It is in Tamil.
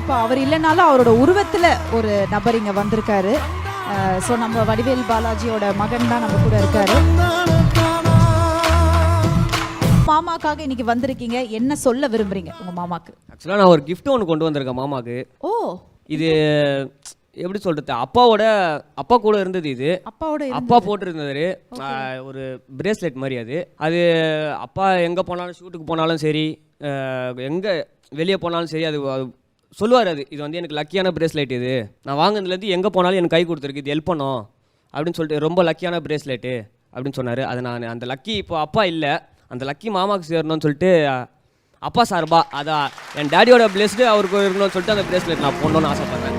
இப்போ அவர் இல்லைனாலும் அவரோட உருவத்தில் ஒரு நபர் இங்கே வந்திருக்காரு. ஸோ நம்ம வடிவேல் பாலாஜியோட மகன் தான் நம்ம கூட இருக்காரு. மாமாக்காக இன்னைக்கு வந்திருக்கீங்க, என்ன சொல்ல விரும்புறீங்க உங்க மாமாக்கு? ஆக்சுவலாக நான் ஒரு கிஃப்ட் ஒன்று கொண்டு வந்திருக்கேன் மாமாக்கு. ஓ, இது எப்படி சொல்றது, அப்பா கூட இருந்தது. இது அப்பா போட்டிருந்தாரு ஒரு பிரேஸ்லெட் மாதிரி. அது அப்பா எங்கே போனாலும், ஷூட்டுக்கு போனாலும் சரி, எங்கே வெளியே போனாலும் சரி, அது சொல்லுவார். இது வந்து எனக்கு லக்கியான பிரேஸ்லெட், இது நான் வாங்கினதுலேருந்து எங்கே போனாலும் எனக்கு கை கொடுத்துருக்கு, இது ஹெல்ப் பண்ணும் அப்படின்னு சொல்லிட்டு ரொம்ப லக்கியான பிரேஸ்லெட்டு அப்படின்னு சொன்னார். அது நான் அந்த லக்கி இப்போ அப்பா இல்லை, அந்த லக்கி மாமாவுக்கு சேரணும்னு சொல்லிட்டு அப்பா சார்பா அதான் என் டேடியோட பிளேஸ்டு அவருக்கு இருக்கணும்னு சொல்லிட்டு அந்த பிரேஸ்லெட் நான் போடணும்னு ஆசைப்பட்றேன்.